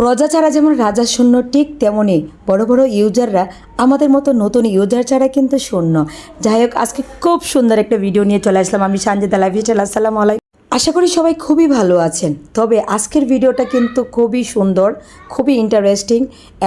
প্রজা ছাড়া যেমন রাজা শূন্য, ঠিক তেমনই বড় বড় ইউজাররা আমাদের মতো নতুন ইউজার ছাড়া কিন্তু শূন্য। যাই হোক, আজকে খুব সুন্দর একটা ভিডিও নিয়ে চলে আসলাম আমি, সানজিদা লাইফস্টাইল। আসসালামু আলাইকুম, আশা করি সবাই খুবই ভালো আছেন। তবে আজকের ভিডিওটা কিন্তু খুবই সুন্দর, খুবই ইন্টারেস্টিং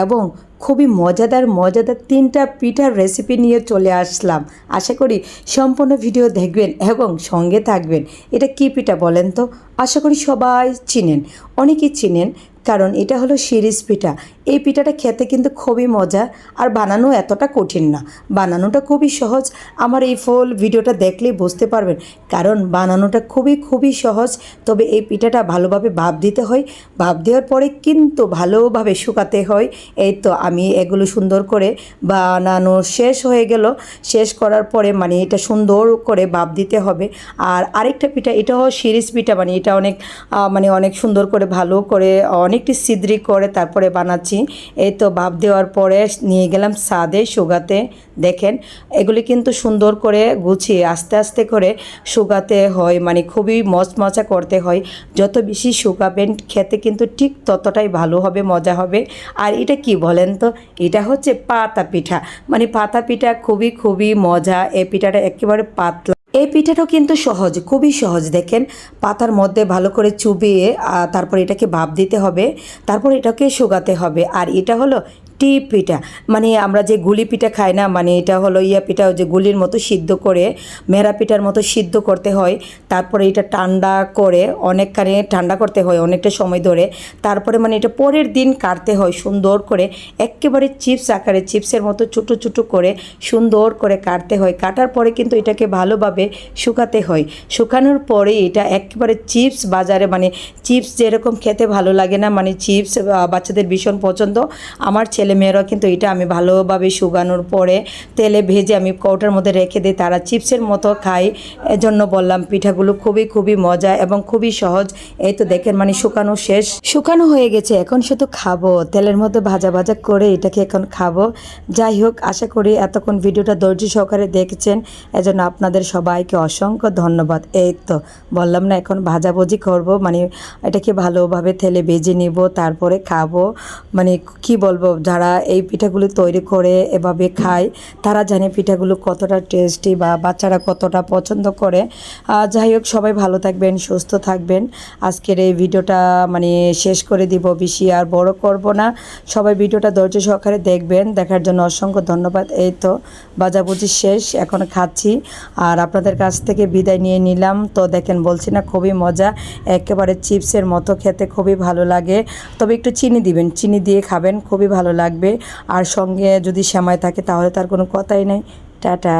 এবং খুবই মজাদার মজাদার 3টা পিঠার রেসিপি নিয়ে চলে আসলাম। আশা করি সম্পূর্ণ ভিডিও দেখবেন এবং সঙ্গে থাকবেন। এটা কী পিঠা বলেন তো? আশা করি সবাই চিনেন, অনেকেই চিনেন, কারণ এটা হলো শিরিষ পিঠা। এই পিঠাটা খেতে কিন্তু খুবই মজা, আর বানানো এতটা কঠিন না, বানানোটা খুবই সহজ। আমার এই ফুল ভিডিওটা দেখলেই বুঝতে পারবেন, কারণ বানানোটা খুবই সহজ। তবে এই পিঠাটা ভালোভাবে ভাপ দিতে হয়, ভাপ দেওয়ার পরে কিন্তু ভালোভাবে শুকাতে হয়। এই তো আমি এগুলো সুন্দর করে বানানো শেষ হয়ে গেল। শেষ করার পরে মানে এটা সুন্দর করে ভাপ দিতে হবে। আর আরেকটা পিঠা, এটাও শিরিষ পিঠা, মানে এটা অনেক সুন্দর করে ভালো করে অনেকটি ছিদ্রি করে তারপরে বানাচ্ছি। এই তো ভাপ দেওয়ার পরে নিয়ে গেলাম ছাদে শুকাতে। দেখেন, এগুলি কিন্তু সুন্দর করে গুছিয়ে আস্তে আস্তে করে শুকাতে হয়, মানে খুবই মচমচা করতে হয়। যত বেশি শুকাবেন খেতে কিন্তু ঠিক ততটাই ভালো হবে, মজা হবে। আর এটা কি বলেন তো? এটা হচ্ছে পাতা পিঠা, মানে পাতা পিঠা খুবই মজা। এই পিঠাটা একেবারে পাতলা। এই পিঠাটাও কিন্তু সহজ, খুবই সহজ। দেখেন, পাতার মধ্যে ভালো করে চুবিয়ে তারপর এটাকে ভাপ দিতে হবে, তারপর এটাকে শুকাতে হবে। আর এটা হলো টিপ পিঠা, মানে আমরা যে গুলি পিঠা খাই না, মানে এটা হলো পিঠা, যে গুলির মতো সিদ্ধ করে মেরা পিঠার মতো সিদ্ধ করতে হয়। তারপরে এটা ঠান্ডা করে অনেকখানি ঠান্ডা করতে হয় অনেকটা সময় ধরে। তারপরে মানে এটা পরের দিন কাটতে হয় সুন্দর করে, একেবারে চিপস আকারে, চিপসের মতো ছোটো করে সুন্দর করে কাটতে হয়। কাটার পরে কিন্তু এটাকে ভালোভাবে শুকাতে হয়। শুকানোর পরে এটা একেবারে চিপস, বাজারে মানে চিপস যেরকম খেতে ভালো লাগে না, মানে চিপস বাচ্চাদের ভীষণ পছন্দ, আমার ছেলেমেয়েরা কিন্তু এটা আমি ভালোভাবে শুকানোর পরে তেলে ভেজে আমি কৌটার মধ্যে রেখে দিই, তারা চিপসের মতো খায়। এজন্য বললাম পিঠাগুলো খুবই মজা এবং খুবই সহজ। এই তো দেখেন, মানে শুকানো শেষ, শুকানো হয়ে গেছে, এখন শুধু খাবো। তেলের মধ্যে ভাজা করে এটাকে এখন খাবো। যাই হোক, আশা করি এতক্ষণ ভিডিওটা ধৈর্য সহকারে দেখেছেন, এজন্য আপনাদের সবাইকে অসংখ্য ধন্যবাদ। এই তো বললাম না, এখন ভাজাভুজি করব, মানে এটাকে ভালোভাবে তেলে ভেজে নিব, তারপরে খাবো। মানে কি বলবো, যারা এই পিঠাগুলো তৈরি করে এভাবে খায় তারা জানে পিঠাগুলো কতটা টেস্টি বা বাচ্চারা কতটা পছন্দ করে। যাই হোক, সবাই ভালো থাকবেন, সুস্থ থাকবেন। আজকের এই ভিডিওটা মানে শেষ করে দিব, বেশি আর বড় করব না। সবাই ভিডিওটা ধৈর্য সহকারে দেখবেন, দেখার জন্য অসংখ্য ধন্যবাদ। এই তো ভাজাভুজি শেষ, এখন খাচ্ছি আর আপনাদের কাছ থেকে বিদায় নিয়ে নিলাম। তো দেখেন, বলছি না খুবই মজা, একেবারে চিপসের মতো খেতে খুবই ভালো লাগে। তবে একটু চিনি দিবেন, চিনি দিয়ে খাবেন, খুবই ভালো লাগবে। আর সঙ্গে যদি সেমাই থাকে তাহলে তার কোনো কথাই নেই। টাটা।